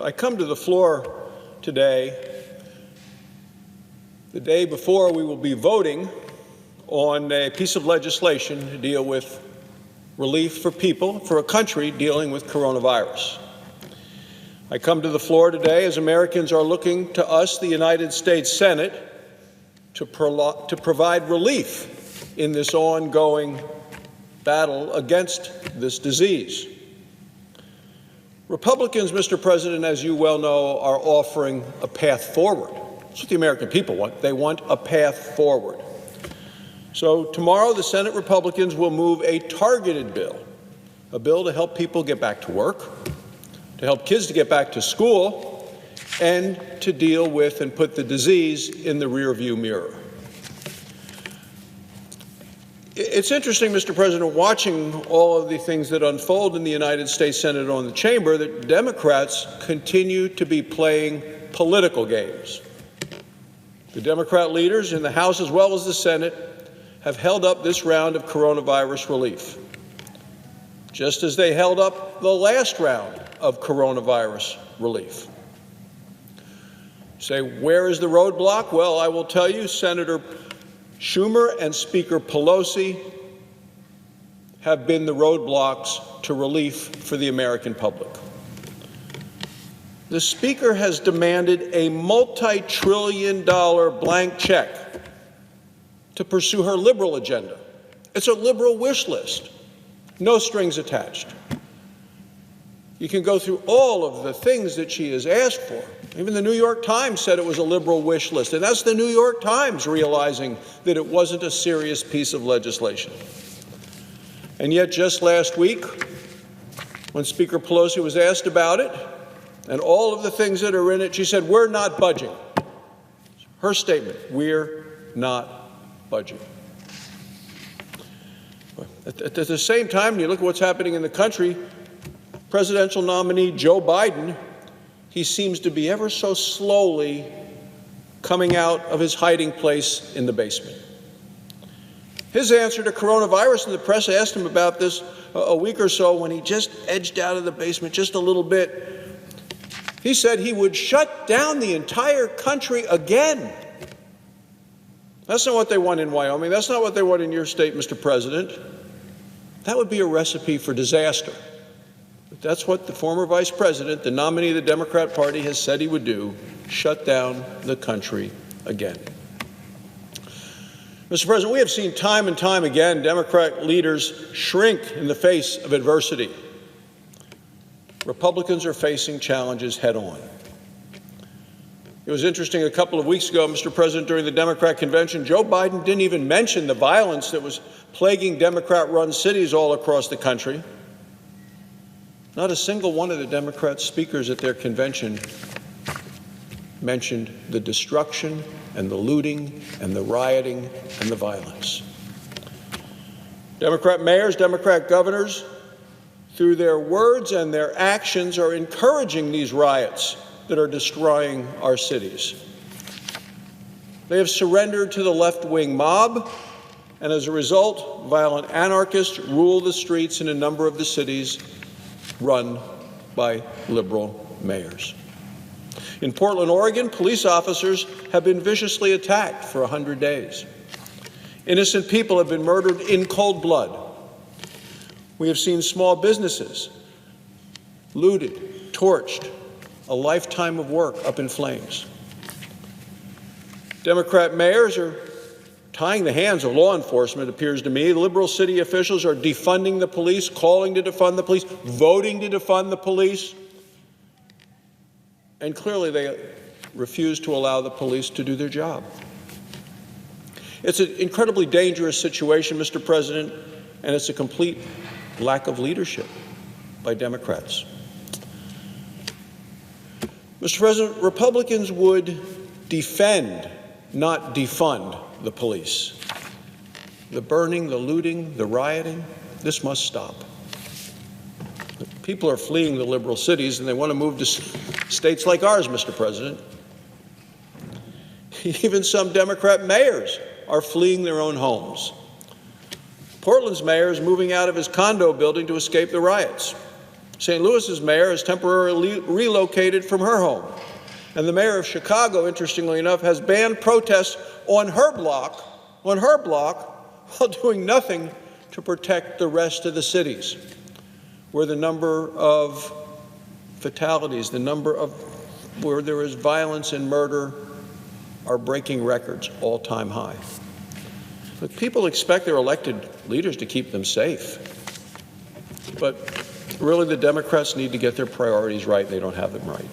I come to the floor today, the day before we will be voting on a piece of legislation to deal with relief for people, for a country dealing with coronavirus. I come to the floor today as Americans are looking to us, the United States Senate, to provide relief in this ongoing battle against this disease. Republicans, Mr. President, as you well know, are offering a path forward. That's what the American people want. They want a path forward. So tomorrow, the Senate Republicans will move a targeted bill, a bill to help people get back to work, to help kids to get back to school, and to deal with and put the disease in the rearview mirror. It's interesting, Mr. President, watching all of the things that unfold in the United States Senate or in the chamber, that Democrats continue to be playing political games. The Democrat leaders in the House as well as the Senate have held up this round of coronavirus relief, just as they held up the last round of coronavirus relief. Say, where is the roadblock? Well, I will tell you, Senator Schumer and Speaker Pelosi have been the roadblocks to relief for the American public. The Speaker has demanded a multi-trillion-dollar blank check to pursue her liberal agenda. It's a liberal wish list, no strings attached. You can go through all of the things that she has asked for. Even the New York Times said it was a liberal wish list, and that's the New York Times realizing that it wasn't a serious piece of legislation. And yet just last week, when Speaker Pelosi was asked about it and all of the things that are in it, she said, "We're not budging." Her statement, "We're not budging." At the same time, when you look at what's happening in the country, presidential nominee Joe Biden, he seems to be ever so slowly coming out of his hiding place in the basement. His answer to coronavirus, and the press asked him about this a week or so when he just edged out of the basement just a little bit. He said he would shut down the entire country again. That's not what they want in Wyoming. That's not what they want in your state, Mr. President. That would be a recipe for disaster. But that's what the former vice president, the nominee of the Democrat Party, has said he would do: shut down the country again. Mr. President, we have seen time and time again Democrat leaders shrink in the face of adversity. Republicans are facing challenges head on. It was interesting, a couple of weeks ago, Mr. President, during the Democrat convention, Joe Biden didn't even mention the violence that was plaguing Democrat-run cities all across the country. Not a single one of the Democrat speakers at their convention mentioned the destruction and the looting and the rioting and the violence. Democrat mayors, Democrat governors, through their words and their actions, are encouraging these riots that are destroying our cities. They have surrendered to the left-wing mob, and as a result, violent anarchists rule the streets in a number of the cities run by liberal mayors. In Portland, Oregon, police officers have been viciously attacked for 100 days. Innocent people have been murdered in cold blood. We have seen small businesses looted, torched, a lifetime of work up in flames. Democrat mayors are tying the hands of law enforcement, it appears to me. Liberal city officials are defunding the police, calling to defund the police, voting to defund the police. And clearly they refuse to allow the police to do their job. It's an incredibly dangerous situation, Mr. President, and it's a complete lack of leadership by Democrats. Mr. President, Republicans would defend, not defund, the police. The burning, the looting, the rioting, this must stop. People are fleeing the liberal cities and they want to move to states like ours, Mr. President. Even some Democrat mayors are fleeing their own homes. Portland's mayor is moving out of his condo building to escape the riots. St. Louis's mayor has temporarily relocated from her home. And the mayor of Chicago, interestingly enough, has banned protests on her block, while doing nothing to protect the rest of the cities, where the number of fatalities, the number of where there is violence and murder are breaking records, all-time high. Look, people expect their elected leaders to keep them safe. But really, the Democrats need to get their priorities right. They don't have them right.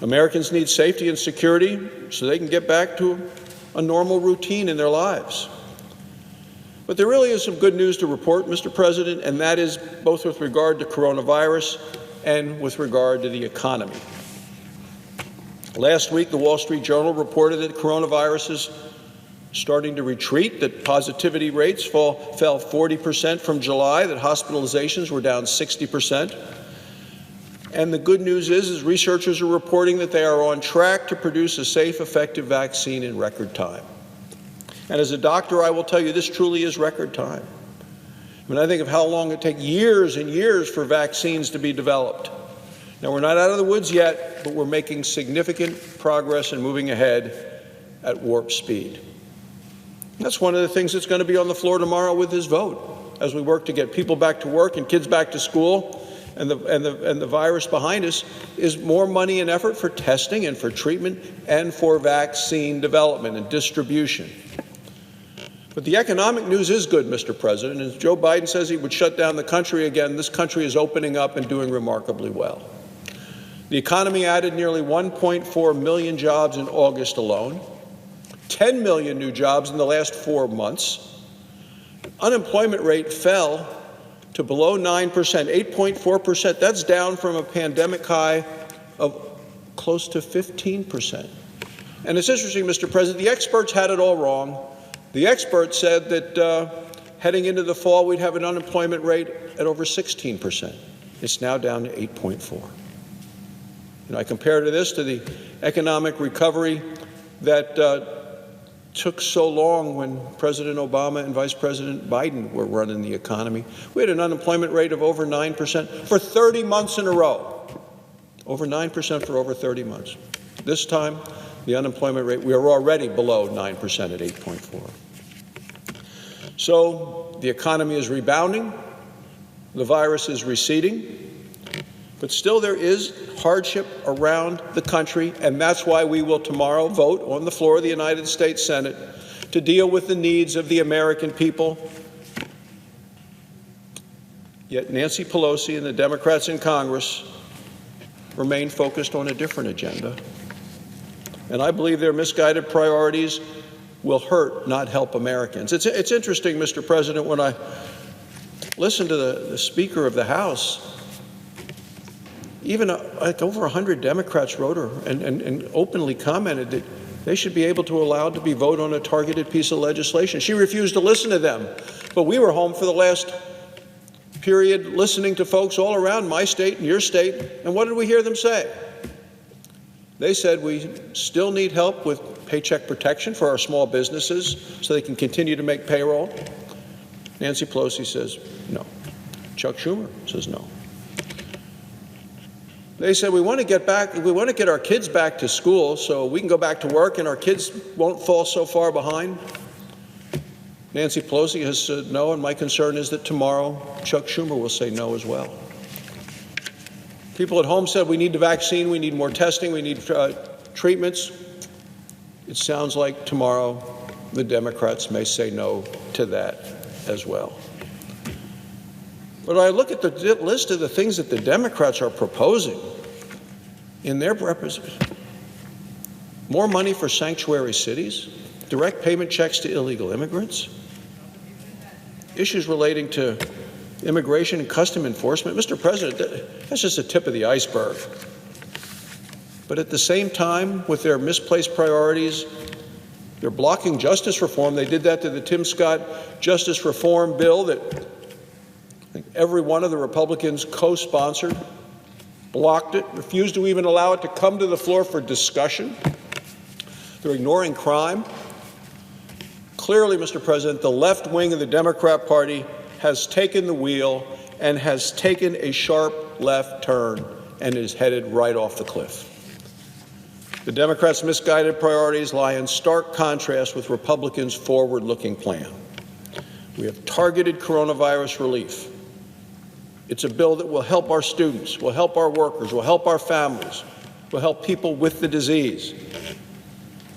Americans need safety and security so they can get back to a normal routine in their lives. But there really is some good news to report, Mr. President, and that is both with regard to coronavirus and with regard to the economy. Last week, the Wall Street Journal reported that coronavirus is starting to retreat, that positivity rates fell 40% from July, that hospitalizations were down 60%. And the good news is researchers are reporting that they are on track to produce a safe, effective vaccine in record time. And as a doctor, I will tell you, this truly is record time. When I think of how long it takes years and years for vaccines to be developed. Now, we're not out of the woods yet, but we're making significant progress and moving ahead at warp speed. That's one of the things that's going to be on the floor tomorrow with this vote, as we work to get people back to work and kids back to school, and the virus behind us, is more money and effort for testing and for treatment and for vaccine development and distribution. But the economic news is good, Mr. President. As Joe Biden says he would shut down the country again, this country is opening up and doing remarkably well. The economy added nearly 1.4 million jobs in August alone, 10 million new jobs in the last 4 months. Unemployment rate fell to below 9%, 8.4%. That's down from a pandemic high of close to 15%. And it's interesting, Mr. President, the experts had it all wrong. The experts said that heading into the fall, we'd have an unemployment rate at over 16%. It's now down to 8.4%. I compare this to the economic recovery that took so long when President Obama and Vice President Biden were running the economy. We had an unemployment rate of over 9% for 30 months in a row. Over 9% for over 30 months. This time, the unemployment rate, we are already below 9% at 8.4%. So the economy is rebounding, the virus is receding, but still there is hardship around the country, and that's why we will tomorrow vote on the floor of the United States Senate to deal with the needs of the American people. Yet Nancy Pelosi and the Democrats in Congress remain focused on a different agenda. And I believe their misguided priorities will hurt, not help Americans. It's interesting, Mr. President, when I listen to the Speaker of the House, even like over 100 Democrats wrote her and openly commented that they should be able to allow to be voted on a targeted piece of legislation. She refused to listen to them. But we were home for the last period listening to folks all around my state and your state, and what did we hear them say? They said we still need help with paycheck protection for our small businesses so they can continue to make payroll. Nancy Pelosi says no. Chuck Schumer says no. They said we want to get our kids back to school so we can go back to work and our kids won't fall so far behind. Nancy Pelosi has said no, and my concern is that tomorrow Chuck Schumer will say no as well. People at home said we need the vaccine, we need more testing, we need treatments. It sounds like tomorrow the Democrats may say no to that as well. But I look at the list of the things that the Democrats are proposing in their representation. More money for sanctuary cities, direct payment checks to illegal immigrants, issues relating to immigration and custom enforcement. Mr. President, that's just the tip of the iceberg. But at the same time, with their misplaced priorities, they're blocking justice reform. They did that to the Tim Scott justice reform bill that I think every one of the Republicans co-sponsored, blocked it, refused to even allow it to come to the floor for discussion. They're ignoring crime. Clearly, Mr. President, the left wing of the Democrat Party has taken the wheel and has taken a sharp left turn and is headed right off the cliff. The Democrats' misguided priorities lie in stark contrast with Republicans' forward-looking plan. We have targeted coronavirus relief. It's a bill that will help our students, will help our workers, will help our families, will help people with the disease.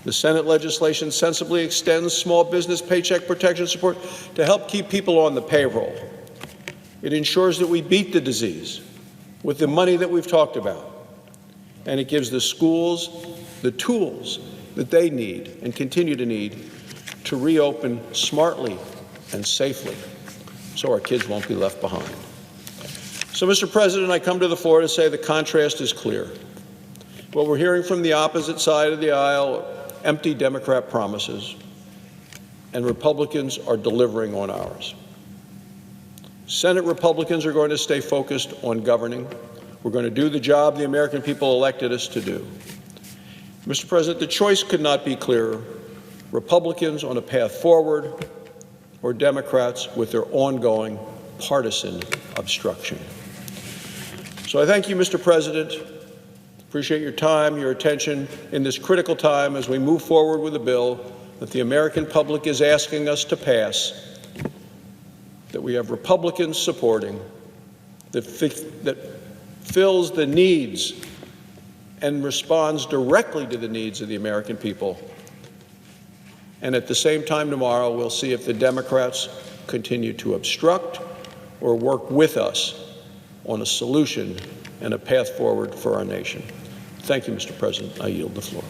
The Senate legislation sensibly extends small business paycheck protection support to help keep people on the payroll. It ensures that we beat the disease with the money that we've talked about. And it gives the schools the tools that they need and continue to need to reopen smartly and safely so our kids won't be left behind. So, Mr. President, I come to the floor to say the contrast is clear. What we're hearing from the opposite side of the aisle are empty Democrat promises, and Republicans are delivering on ours. Senate Republicans are going to stay focused on governing. We're going to do the job the American people elected us to do. Mr. President, the choice could not be clearer. Republicans on a path forward, or Democrats with their ongoing partisan obstruction. So I thank you, Mr. President. Appreciate your time, your attention in this critical time as we move forward with a bill that the American public is asking us to pass, that we have Republicans supporting, that fills the needs and responds directly to the needs of the American people. And at the same time tomorrow, we'll see if the Democrats continue to obstruct or work with us on a solution and a path forward for our nation. Thank you, Mr. President. I yield the floor.